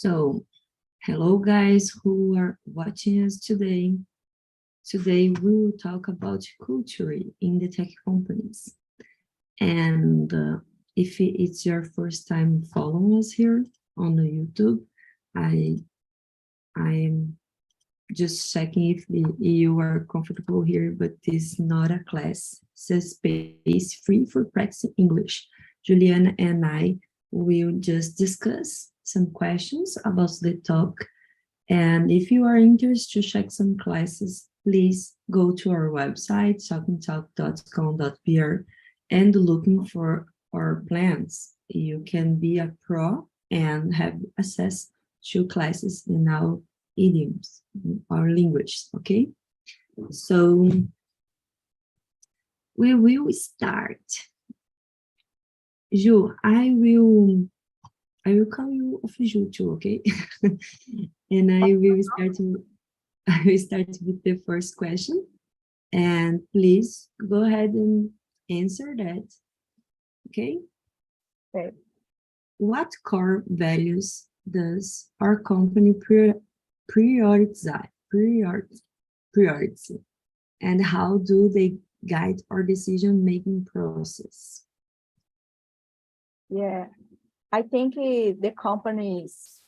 So, hello guys who are watching us today. Today we will talk about culture in the tech companies. And if it's your first time following us here on the YouTube, I'm just checking if you are comfortable here, but this is not a class. It's a space free for practicing English. Juliana and I will just discuss some questions about the talk. And if you are interested to check some classes, please go to our website, talkntalk.com.br, and looking for our plans. You can be a pro and have access to classes in our idioms, our language, okay? So we will start. Ju, I will call you of Ju too, okay? And I will start with the first question. And please go ahead and answer that. Okay? Okay. What core values does our company prioritize? And how do they guide our decision-making process? Yeah, I think the company's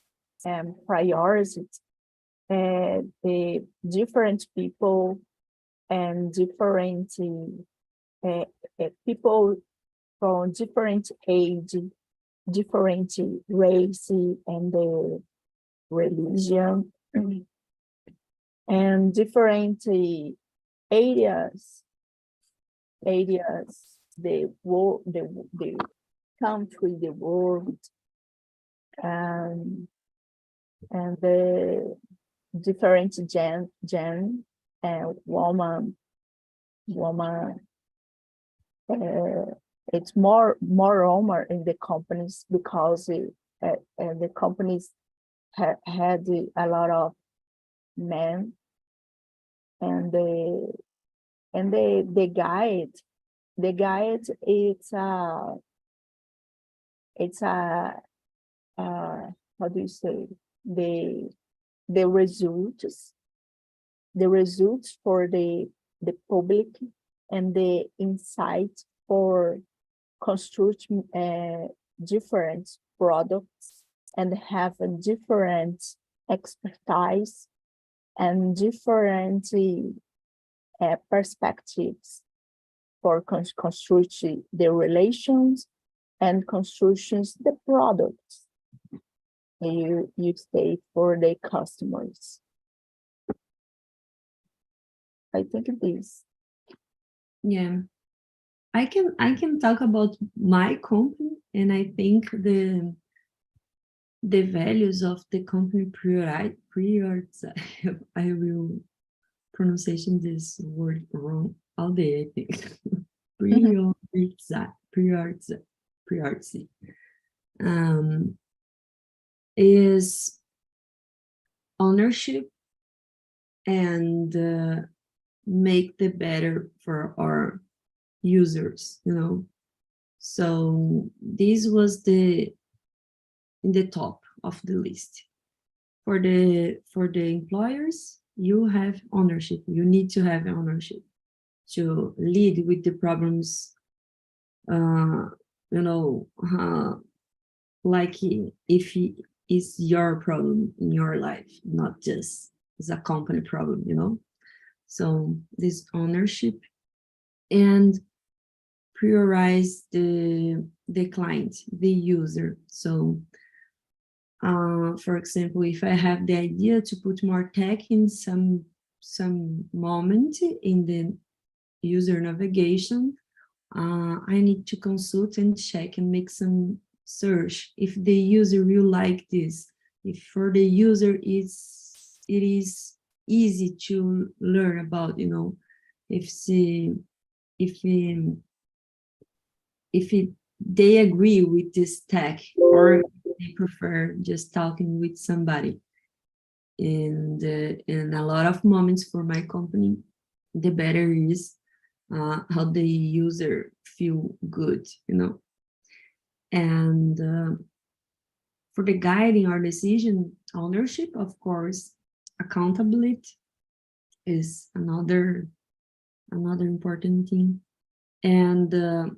priorities, the different people and different people from different age, different race and religion, and different areas, the world, the country, the world, and the different gen and woman. It's more woman in the companies because the companies had a lot of men, and the guide it's a how do you say, the results for the public and the insight for constructing different products and have a different expertise and different perspectives for constructing the relations and constructions the products you stay for the customers. I think this. Yeah, I can talk about my company, and I think the values of the company prioritize. I will pronunciation this word wrong all day, I think. Prioritize. Is ownership and make the better for our users, you know. So this was in the top of the list. For the employers, you have ownership. You need to have ownership to lead with the problems, like if it is your problem in your life, not just as a company problem, you know. So this ownership and prioritize the client, the user. So for example, if I have the idea to put more tech in some moment in the user navigation, I need to consult and check and make some search if the user will like this. If for the user it is easy to learn about, you know, if they agree with this tech, or they prefer just talking with somebody. And in a lot of moments for my company, the better is how the user feel good, you know. And for the guiding our decision, ownership, of course, accountability is another important thing. And the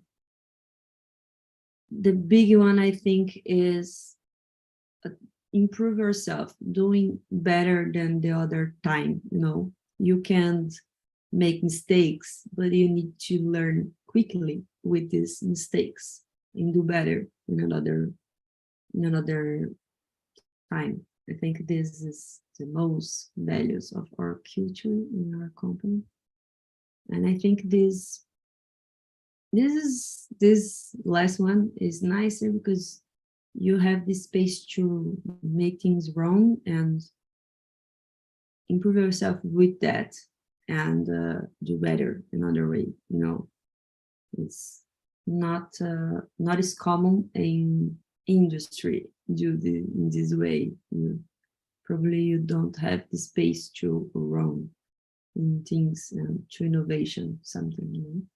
big one, I think, is improve yourself, doing better than the other time. You can't make mistakes, but you need to learn quickly with these mistakes and do better in another time. I think this is the most values of our culture in our company. And I think this last one is nicer because you have the space to make things wrong and improve yourself with that and do better another way. It's not as common in industry do in this way. Probably you don't have the space to run in things and to innovation something.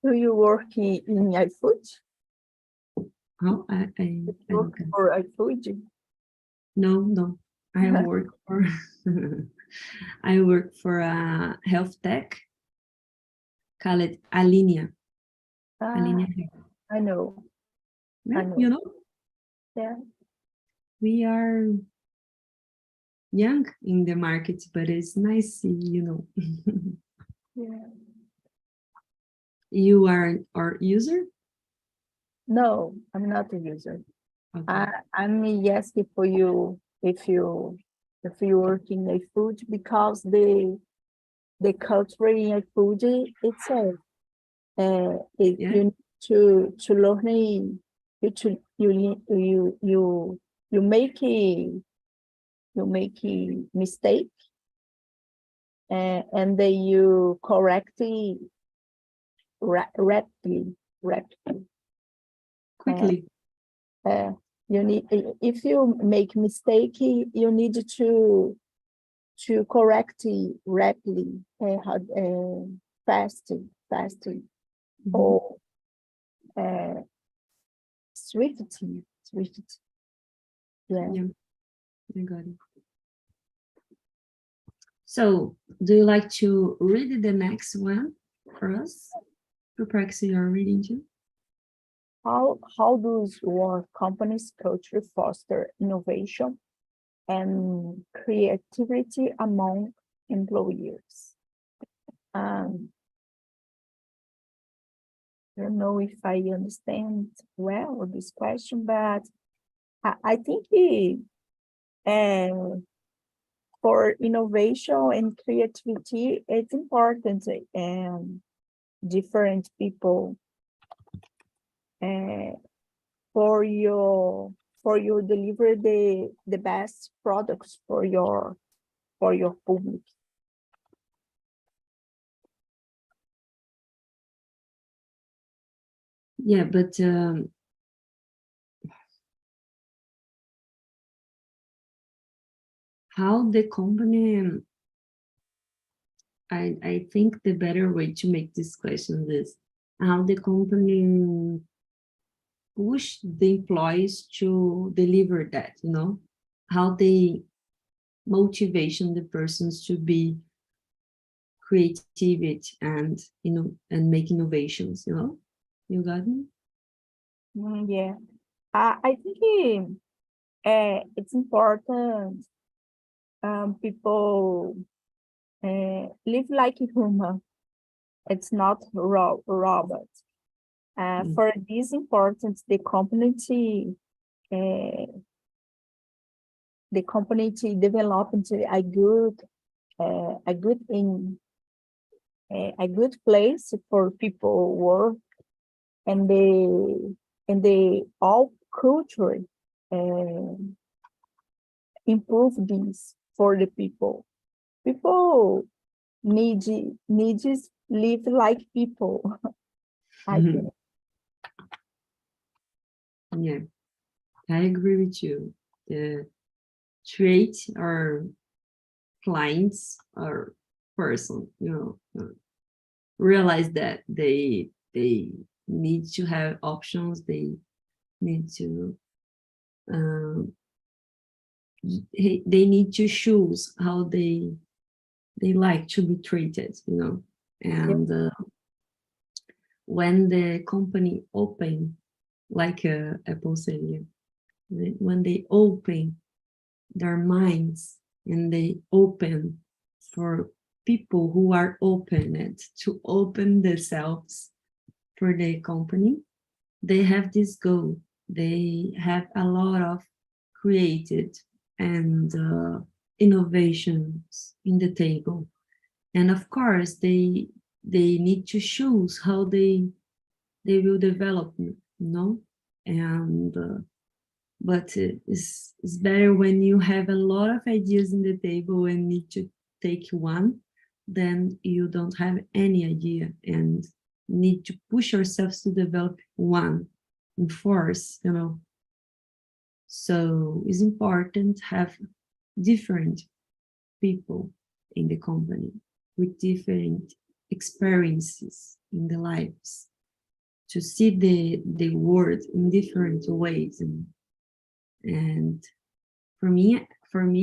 Do you work in iFood? Oh, I Work for iFood? No. I work for I work for a health tech called Alinea. Alinea. I know. Right? I know. You know? Yeah. We are young in the market, but it's nice, Yeah. You are our user? No, I'm not a user. Okay. I'm asking for you if you work in a food because the culture in a food itself, Yeah. you need to learn you make a mistake and then you correct it rapidly. Quickly. You need, if you make mistake, you need to correct it rapidly, fast, or swift. Yeah. Yeah, I got it. So, do you like to read the next one for us to practice your reading too? How does your company's culture foster innovation and creativity among employees? I don't know if I understand well this question, but I think for innovation and creativity, it's important different people for you deliver the best products for your public. Yeah, but how the company, I think the better way to make this question is how the company push the employees to deliver that, how they motivation the persons to be creative and make innovations. You got me? Yeah, I think it's important people live like a human. It's not robot. For this important, the community developed a good place for people work, and the all culture improve this for the people. People needs live like people. I think. Yeah, I agree with you. The trait or clients or person, realize that they need to have options. They need to they need to choose how they like to be treated, you know. And when the company open, like Apple said, when they open their minds and they open for people who are open to open themselves for the company, they have this goal. They have a lot of created and innovations in the table. And of course, they need to choose how they will develop, you know. And but it's better when you have a lot of ideas in the table and need to take one, then you don't have any idea and need to push yourselves to develop one in force, you know. So it's important to have different people in the company with different experiences in their lives to see the world in different ways. And for me,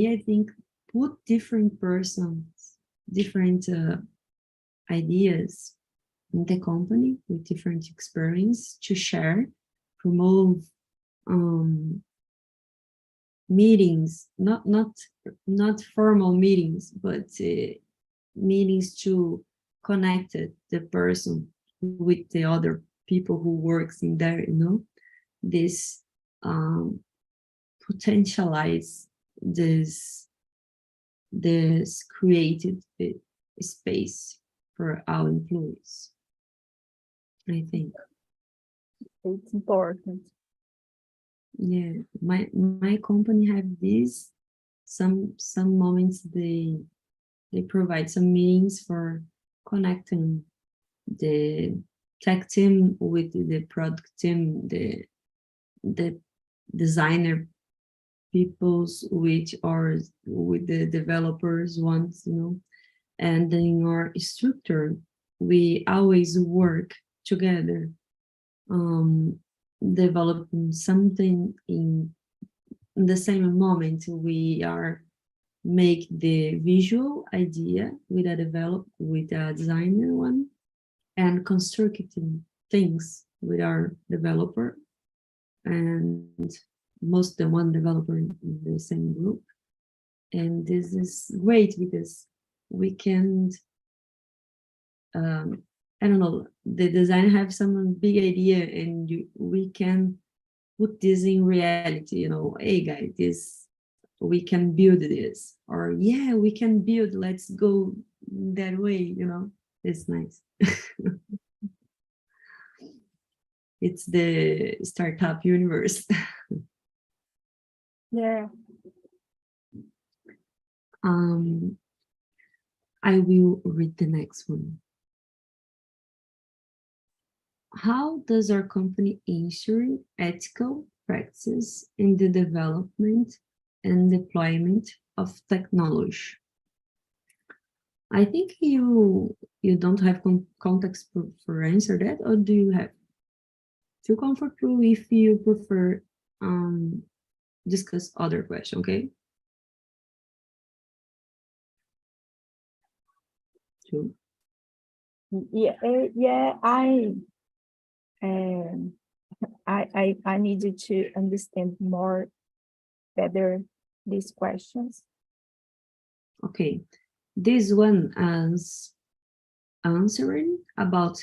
I think put different persons, different ideas in the company with different experience to share, promote meetings, not formal meetings, but meetings to connect the person with the other people who works in there, you know. This potentialize this created space for our employees, I think. It's important. Yeah, my company have this. Some moments they provide some meetings for connecting the tech team with the product team, the designer peoples which are with the developers ones, you know. And in our structure, we always work together, developing something in the same moment. We are make the visual idea with a designer one, and constructing things with our developer, and most the one developer in the same group. And this is great because we can I don't know, the design have some big idea, and we can put this in reality, you know. Hey guys, this, we can build this, or yeah, we can build, let's go that way, you know. It's nice. It's the startup universe. Yeah. I will read the next one. How does our company ensure ethical practices in the development and deployment of technology? I think you don't have context for answer that, or do you have? Feel comfortable if you prefer discuss other question, okay? Sure. Yeah, I needed to understand more better these questions. Okay, this one is answering about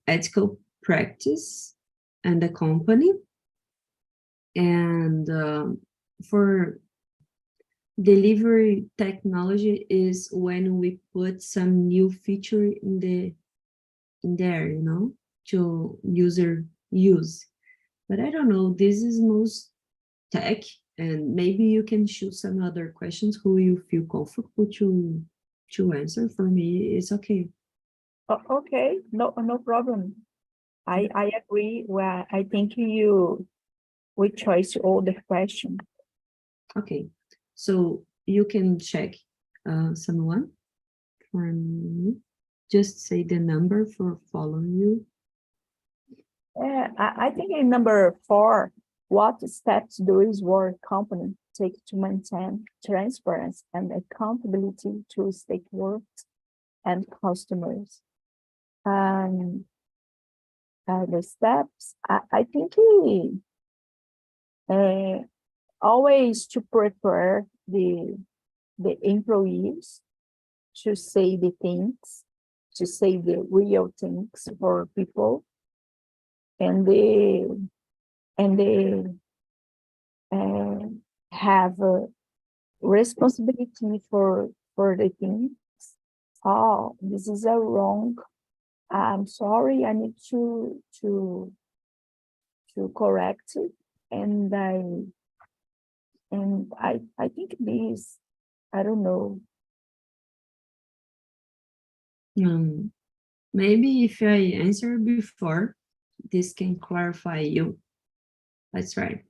ethical practice and the company, and for delivery technology is when we put some new feature in there, you know, to user use. But I don't know, this is most tech, and maybe you can choose some other questions who you feel comfortable to answer. For me, it's okay. Okay, no problem. I agree. Well, I think we chose all the question. Okay, so you can check someone for me. Just say the number for following you. I think in number 4. what steps does your company take to maintain transparency and accountability to stakeholders and customers? Um, the steps, I think always to prepare the employees to say the things, to say the real things for people, and they have a responsibility for the things. Oh, this is a wrong. I'm sorry. I need to correct it, and I think this. I don't know. Maybe if I answer before, this can clarify you. That's right.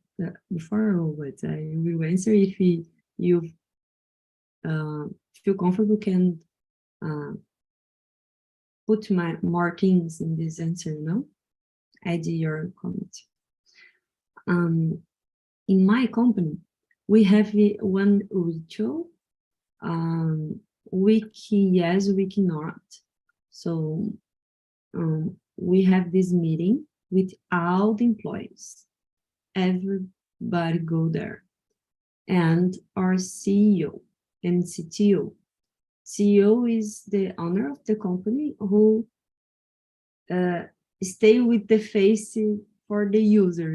Before, but I will answer if you feel comfortable, can put more things in this answer, add your comment. In my company, we have one ritual, week yes, week not. So we have this meeting with all the employees. Everybody go there. And our CEO and CTO. CEO is the owner of the company who stay with the face for the user,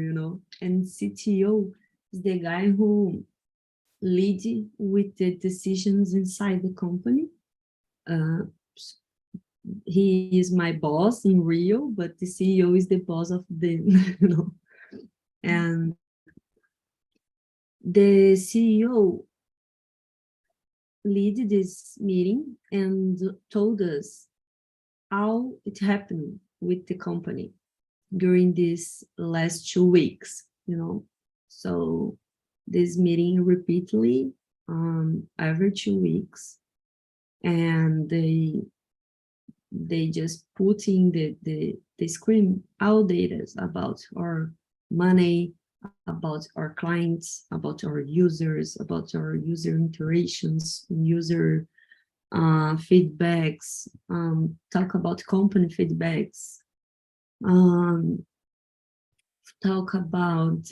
and CTO is the guy who lead with the decisions inside the company. He is my boss in real, but the CEO is the boss of the, and the CEO lead this meeting and told us how it happened with the company during these last 2 weeks, So this meeting repeatedly every 2 weeks, and they just put in the screen all data about our money, about our clients, about our users, about our user interactions, user feedbacks, talk about company feedbacks, talk about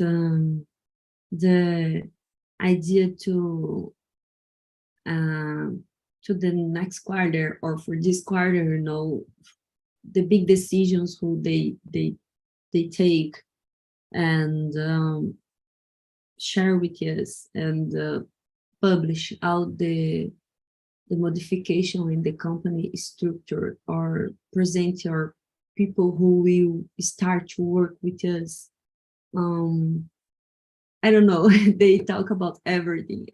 the idea to the next quarter, or for this quarter, the big decisions who they take, and share with us, and publish out the modification in the company structure, or present our people who will start to work with us. I don't know, they talk about everything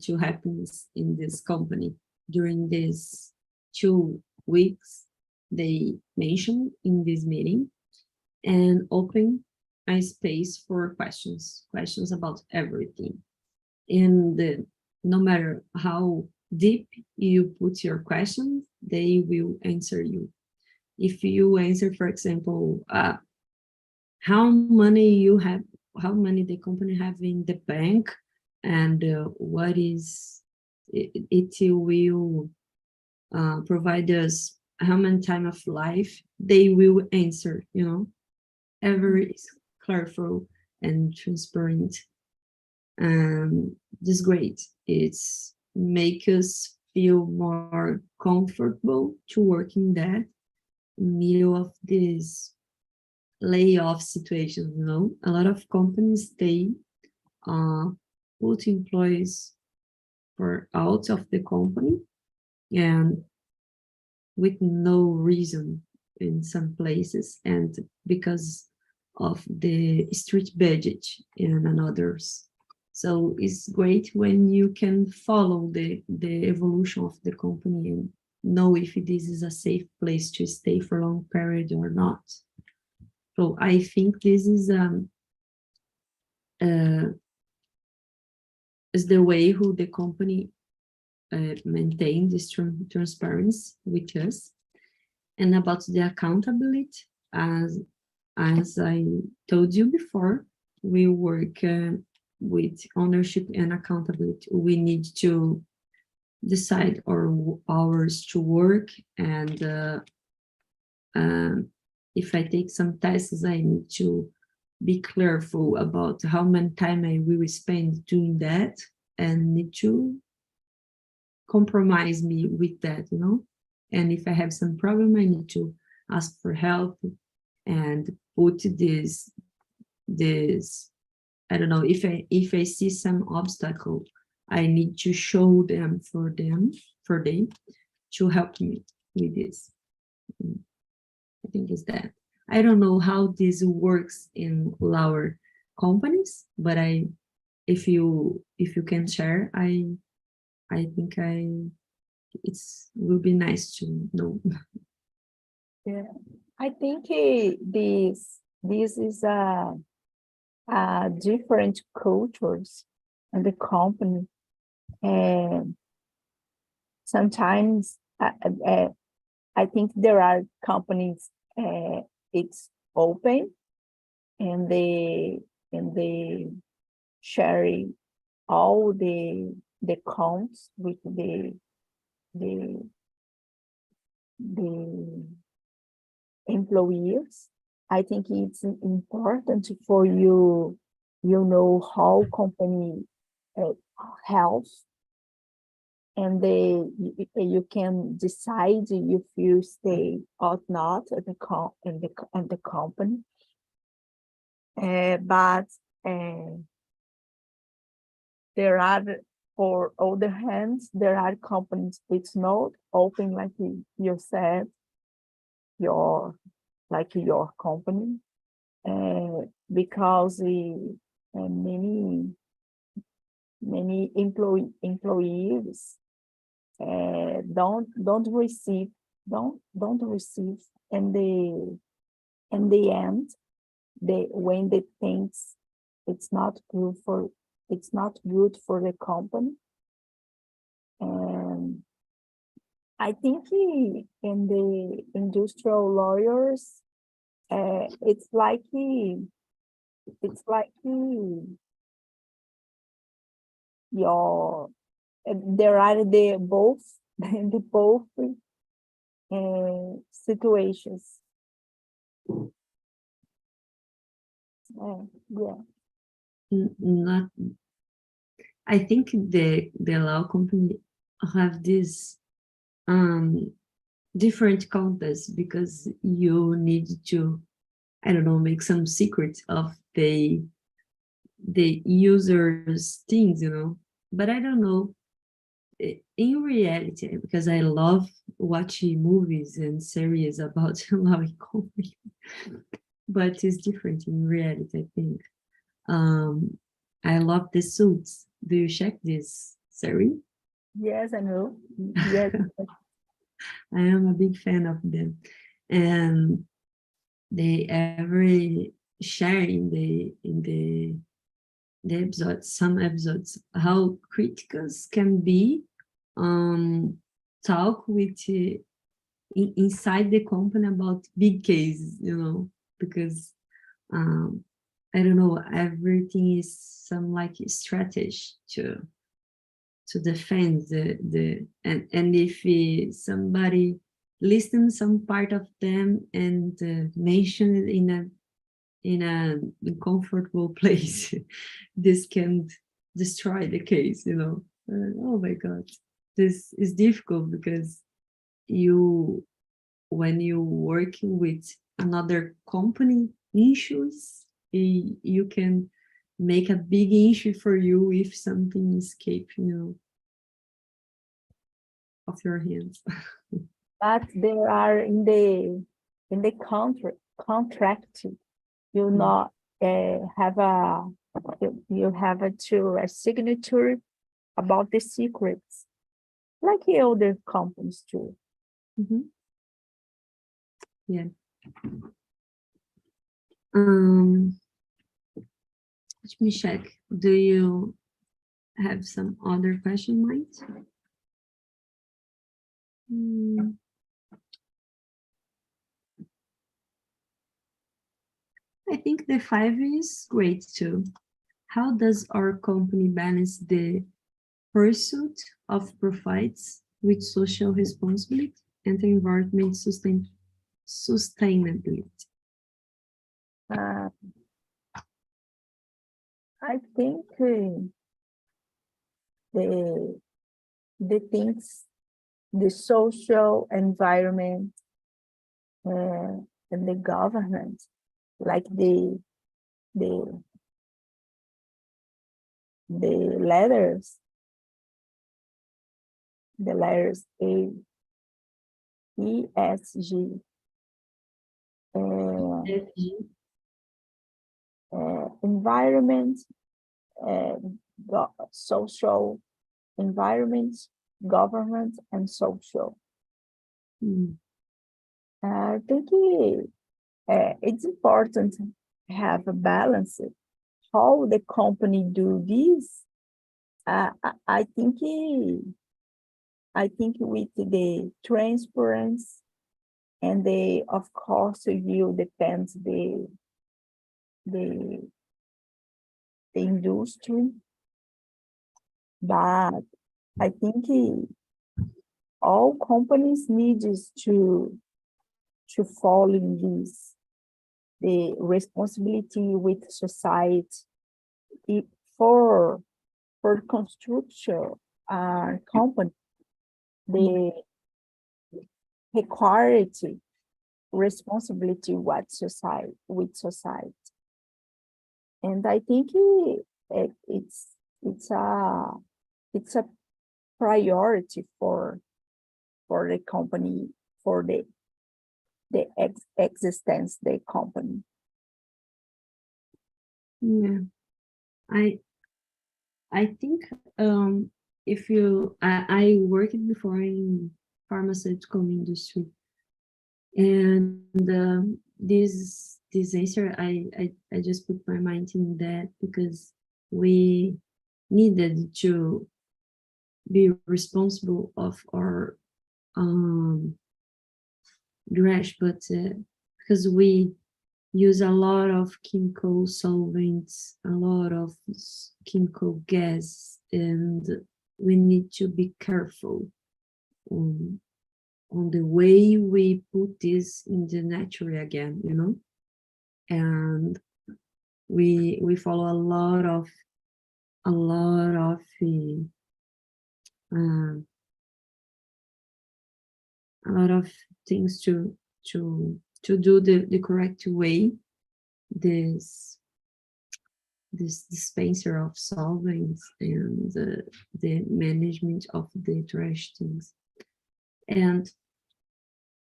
to happen in this company during these 2 weeks. They mentioned in this meeting, and open a space for questions about everything. And no matter how deep you put your questions, they will answer you. If you answer, for example, how many the company have in the bank, and what is it will provide us, how many time of life, they will answer, Every is clariful and transparent. This is great. It's make us feel more comfortable to work in that middle of this layoff situation. A lot of companies, they put employees out of the company, and with no reason in some places, and because of the strict budget and others. So it's great when you can follow the evolution of the company and know if this is a safe place to stay for a long period or not. So I think this is the way who the company maintain this transparency with us. And about the accountability, as I told you before, we work with ownership and accountability. We need to decide our hours to work, and if I take some tests, I need to be careful about how much time I will spend doing that, and need to compromise me with that, you know. And if I have some problem, I need to ask for help and put this I don't know, if I see some obstacle, I need to show them for them to help me with this. I think it's that. I don't know how this works in our companies, but if you can share, I think it's will be nice to know. Yeah, I think this is a different cultures in the company, and sometimes I think there are companies it's open, and they sharing all the accounts with the employees. I think it's important for you, you know, how company health, and you can decide if you stay or not at the company. But there are, for other hands, there are companies it's not open, like you said, your company, because many employees don't receive in the end, when they think it's not good for the company. And I think in the industrial lawyers, it's like your there are the both the both situations. Yeah. Not, I think the law company have this different contests, because you need to, I don't know, make some secret of the users things, you know. But I don't know, in reality, because I love watching movies and series about law company, but it's different in reality, I think. I love the Suits. Do you check this series? Yes, I know. Yes. I am a big fan of them, and they every share in the episodes, some episodes, how criticals can be talk with inside the company about big cases, you know, because I don't know, everything is some like strategy to defend and if somebody listen some part of them and mention it in a uncomfortable place, this can destroy the case, you know. Oh my God, this is difficult, because when you work with another company issues, you can make a big issue for you if something escape, you know, of your hands. But there are in the contract, you not have you have a signature about the secrets, like the other companies too. Mm-hmm. Yeah. Let me check. Do you have some other question, Mike? I think the 5 is great too. How does our company balance the pursuit of profits with social responsibility and environment sustainability? Uh, I think the the things, the social environment and the governance, like the the letters, the letters A, E, S, G, FG. environment, social environment, government, and social. I think it's important to have a balance. How the company do this, I think with the transparency and of course you depends the industry, but I think all companies need to follow in this, the responsibility with society for construction company, the required responsibility with society. And I think it's a priority for the company, for the existence the company. Yeah, I think if I worked before in pharmaceutical industry, and this answer I just put my mind in that because we needed to be responsible of our trash, but because we use a lot of chemical solvents, a lot of chemical gas, and we need to be careful on the way we put this in the nature again, you know. And we follow a lot of things to do the correct way. This dispenser of solvents and the management of the trash things, and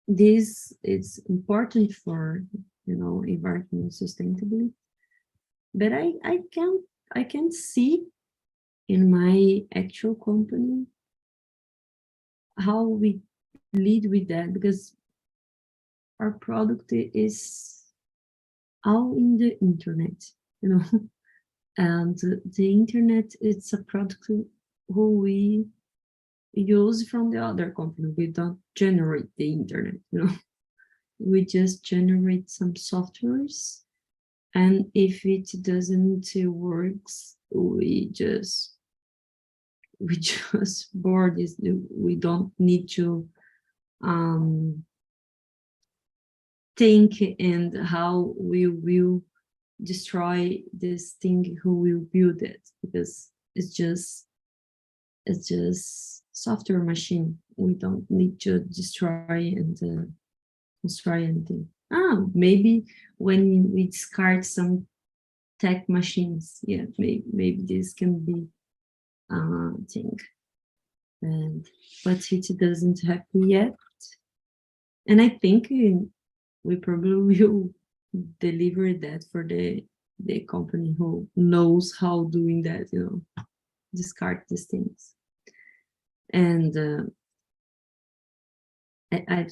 this is important for, you know, environmental sustainability. But I can see in my actual company how we lead with that, because our product is all in the internet, you know. And the internet, it's a product who we use from the other company. We don't generate the internet, you know. We just generate some softwares, and if it doesn't works, we just board this. We don't need to think and how we will destroy this thing, who will build it, because it's just software machine. We don't need to destroy and destroy anything. Maybe when we discard some tech machines, yeah, maybe this can be thing, but it doesn't happen yet. And I think we probably will deliver that for the company who knows how doing that, you know, discard these things. And I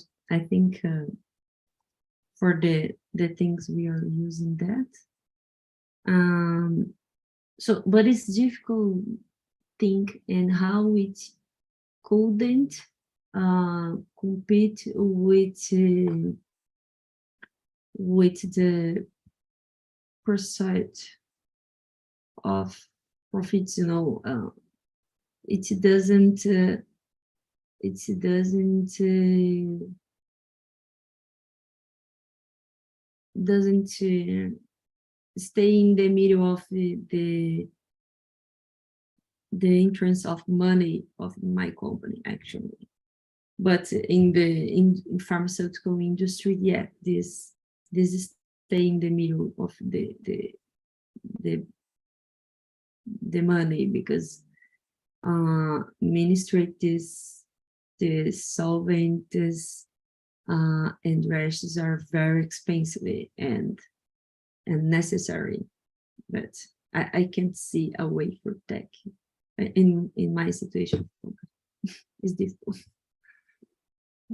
think for the things we are using that. So, but it's difficult think and how it couldn't compete with the pursuit of profits, you know, it doesn't stay in the middle of the entrance of money of my company, actually. But in pharmaceutical industry, yeah, this is stay in the middle of the money, because administrate this solvents and rashes are very expensive and necessary. But I can't see a way for tech in my situation. It's difficult.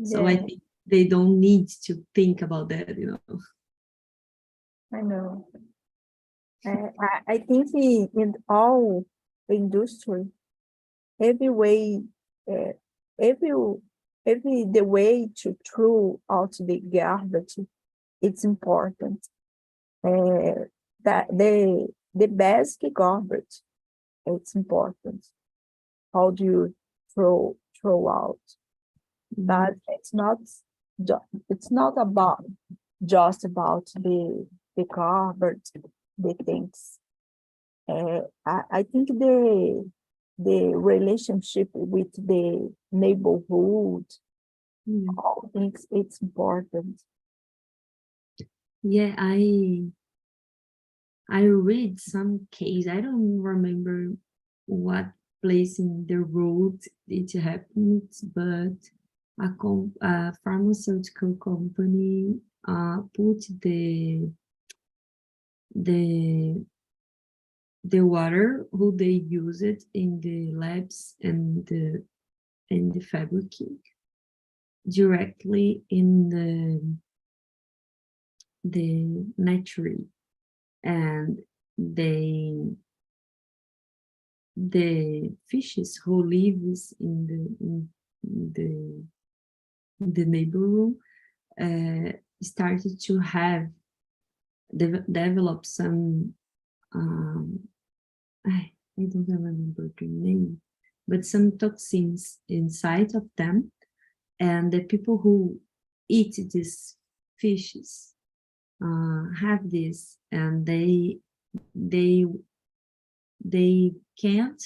So I think they don't need to think about that, you know. I know. I think in all industry, every way, every the way to throw out the garbage, it's important. That the basic garbage, it's important. How do you throw out? But it's not about just about the garbage, the things. I think the relationship with the neighborhood, all things, it's important. Yeah, I read some case. I don't remember what place in the road it happened, but a pharmaceutical company put the water who they use it in the labs and the fabricating directly in the nature, and the fishes who lives in the neighborhood started to have develop some I don't remember the name, but some toxins inside of them, and the people who eat these fishes have this, and they can't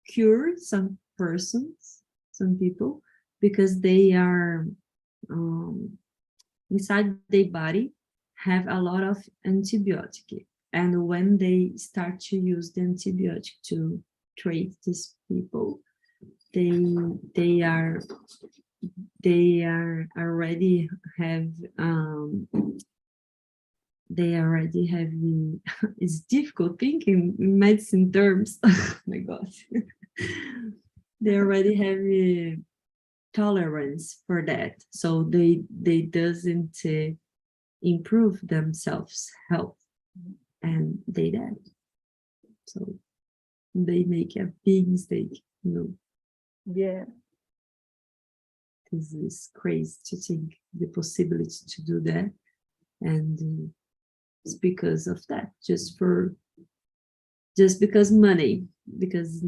cure some persons, some people, because they are inside their body have a lot of antibiotic, and when they start to use the antibiotic to treat these people, they already have it's difficult thinking in medicine terms. Oh my god. They already have tolerance for that, so they doesn't improve themselves health, and they die. So they make a big mistake, you know. Yeah. This is crazy to think the possibility to do that, and it's because of that, just because money, because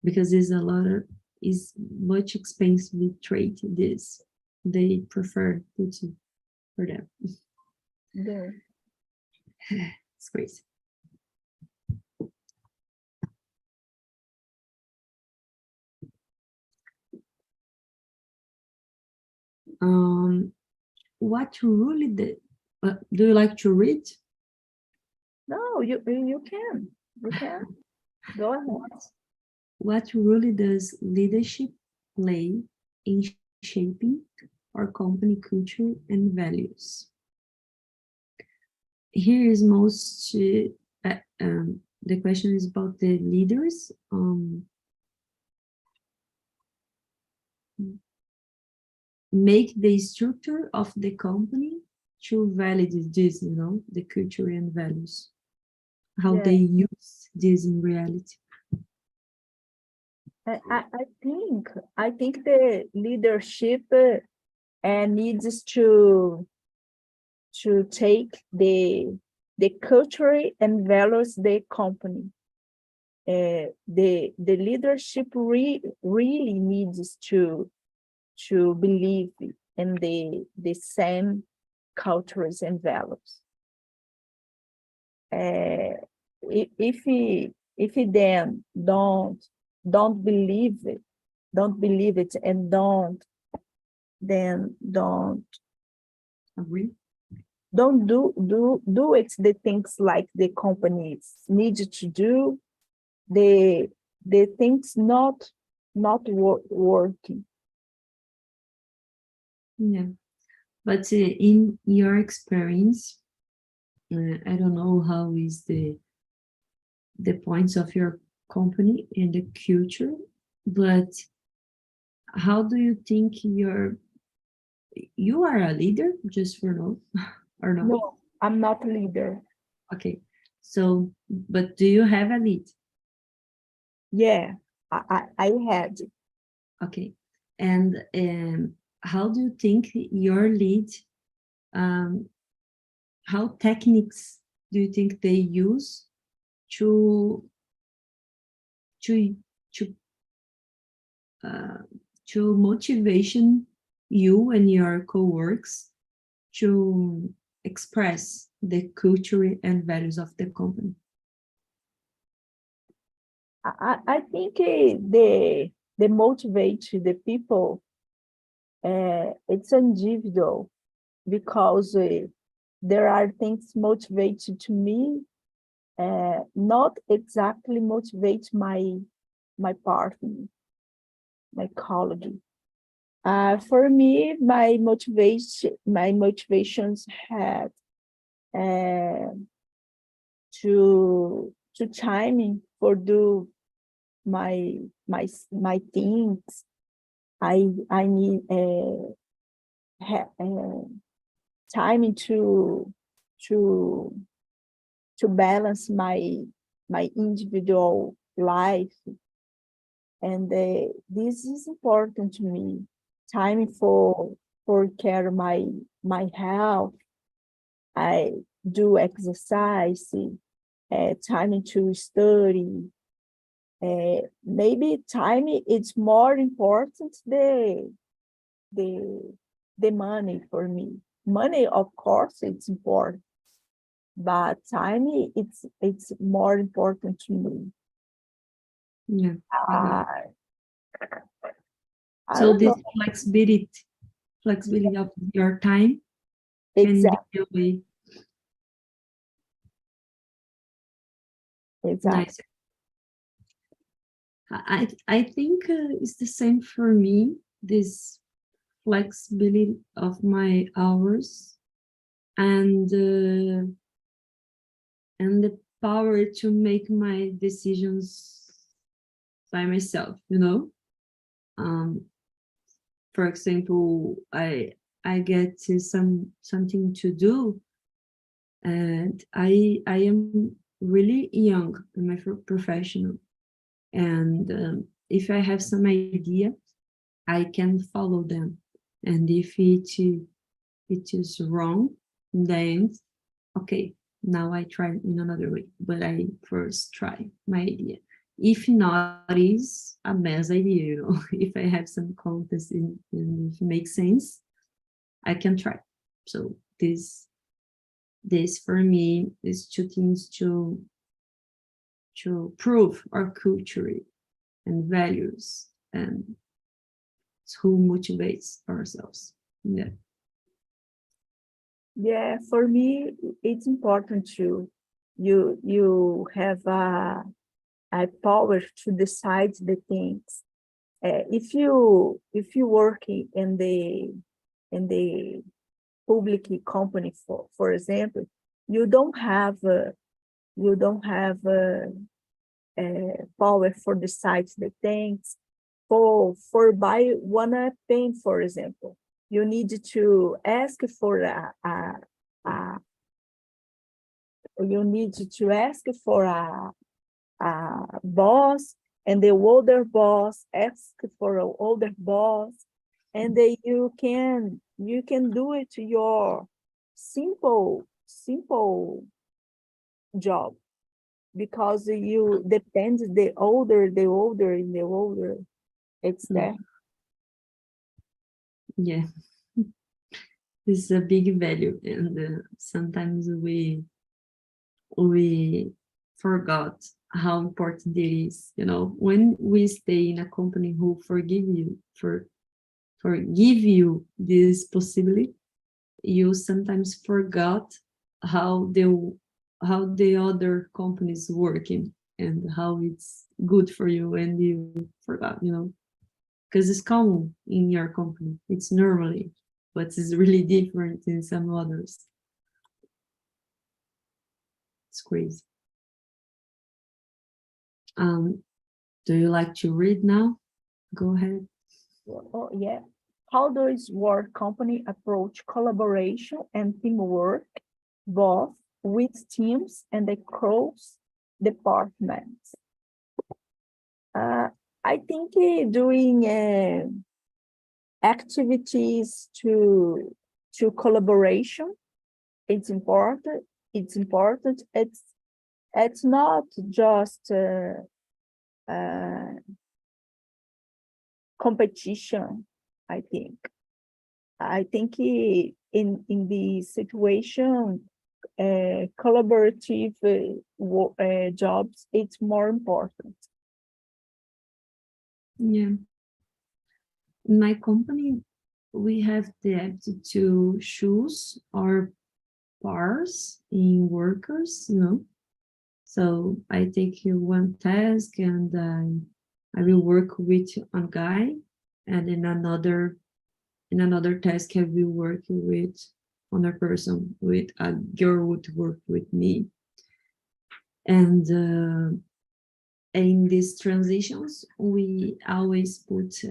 because is much expensive trade. This they prefer Putin for them. Yeah. It's crazy. What really do you like to read? No, you can. You can. Go ahead. What really does leadership play in shaping our company culture and values? Here is most the question is about the leaders. Make the structure of the company to validate this, you know, the culture and values, how Yeah. they use this in reality. I think the leadership needs to to take the culture and values the company. The leadership really needs to believe in the same cultures and values. If he then don't believe it, and don't Agree? don't do it the things like the companies need to do, the things not working. Yeah. But in your experience, I don't know how is the points of your company and the culture, but how do you think you are a leader, just for no or no? No, I'm not a leader. Okay, so but do you have a lead? Yeah, I had. Okay, and how do you think your lead, how techniques do you think they use to to to to motivation you and your co-workers to express the culture and values of the company? I think the motivate the people, it's individual, because there are things motivated to me, not exactly motivate my partner, my colleague. For me, my motivations had to timing for do my things. I need timing to balance my individual life, and this is important to me. Time for care my health. I do exercise, time to study. Maybe time is more important the money for me. Money, of course, it's important, but time it's more important to me. Yeah. Uh, I So don't this know flexibility of your time can exactly. be a way. Nice. I think it's the same for me, this flexibility of my hours, and the power to make my decisions by myself, you know. For example, I get to something to do, and I am really young in my professional, and if I have some idea, I can follow them, and if it is wrong, then okay, now I try in another way, but I first try my idea. If not, is a mess idea, you know. If I have some context and if it makes sense, I can try. So this for me is two things to prove our culture and values, and who motivates ourselves. Yeah. Yeah, for me, it's important to you have a power to decide the things. If you work in the public company, for example, you don't have power for decide the things. For buy one thing, for example, you need to ask for a you need to ask for a boss, and the older boss ask for an older boss, and you can do it simple job, because you depend, the older it's there. Yeah, it's a big value, and sometimes we forgot how important it is. You know, when we stay in a company who forgive you this possibility, you sometimes forgot how the other companies working and how it's good for you, and you forgot, you know, because it's common in your company, it's normally, but it's really different in some others. It's crazy. Do you like to read now? Go ahead. Oh, yeah. How does your company approach collaboration and teamwork, both with teams and across departments? I think doing activities to collaboration, it's important. It's not just competition. I think in the situation, collaborative jobs, it's more important. Yeah. In my company, we have the ability to choose our pairs in workers, you know. So I take one task and I will work with a guy, and in another task I will work with another person, with a girl would work with me. And in these transitions, we always put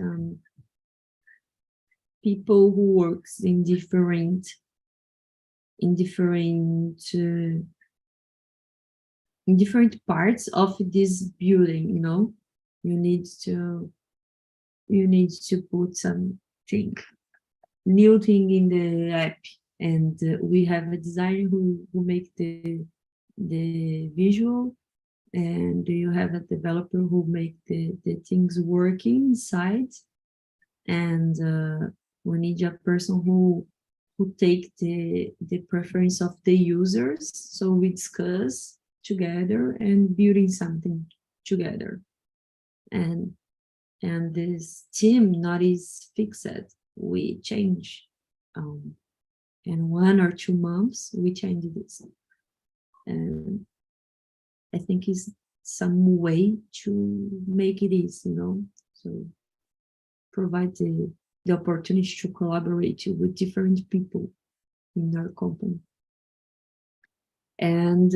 people who works in different parts of this building, you know. You need to put something, new thing in the app, and we have a designer who make the visual, and you have a developer who make the things working inside, and we need a person who take the preference of the users, so we discuss together and building something together. And this team not is fixed, we change. In 1 or 2 months we change this, and I think it's some way to make it easy, you know, so provide the opportunity to collaborate with different people in our company. And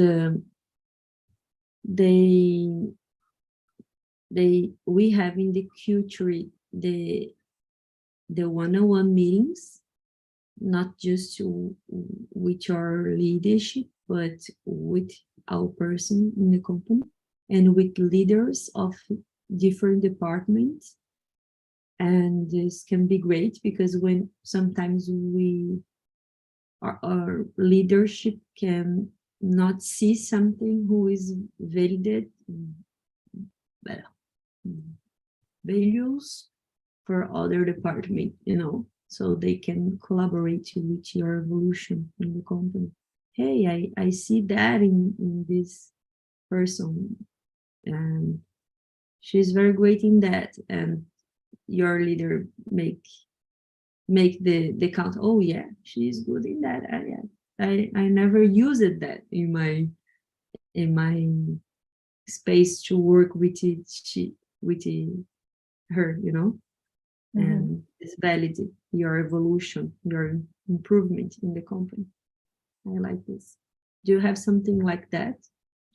we have in the culture the one-on-one meetings, not just with our leadership, but with our person in the company and with leaders of different departments. And this can be great because when sometimes our leadership can not see something who is validated values for other department, you know, so they can collaborate with your evolution in the company. Hey, I see that in this person, and she's very great in that, and your leader make the count. Oh yeah, she's good in that. I never used that in my space to work with her, you know. Mm-hmm. And it's valid your evolution, your improvement in the company. I like this. Do you have something like that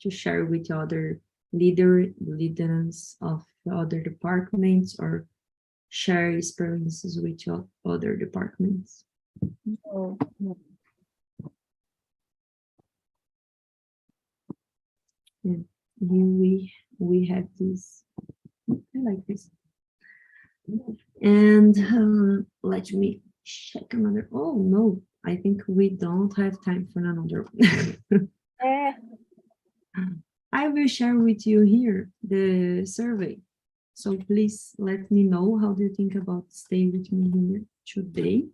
to share with other leaders of other departments, or share experiences with your other departments? No. Yeah, we have this. I like this. And let me check another. Oh no, I think we don't have time for another Eh, I will share with you here the survey. So please let me know how do you think about stay with me here today.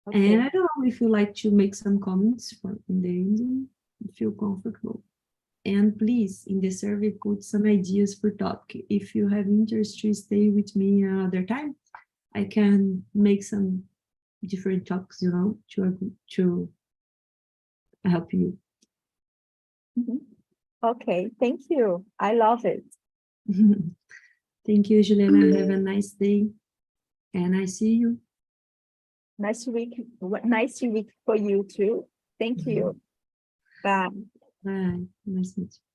okay. And I don't know if you like to make some comments for in the ending, feel comfortable. And please, in the survey, put some ideas for topic. If you have interest to stay with me another time, I can make some different talks, you know, to help you. Mhm. Okay, thank you. I love it. Thank you, Juliana. Have a nice day. And I see you. Nice week for you too. Thank you. Bye. Bye. Nice to meet you.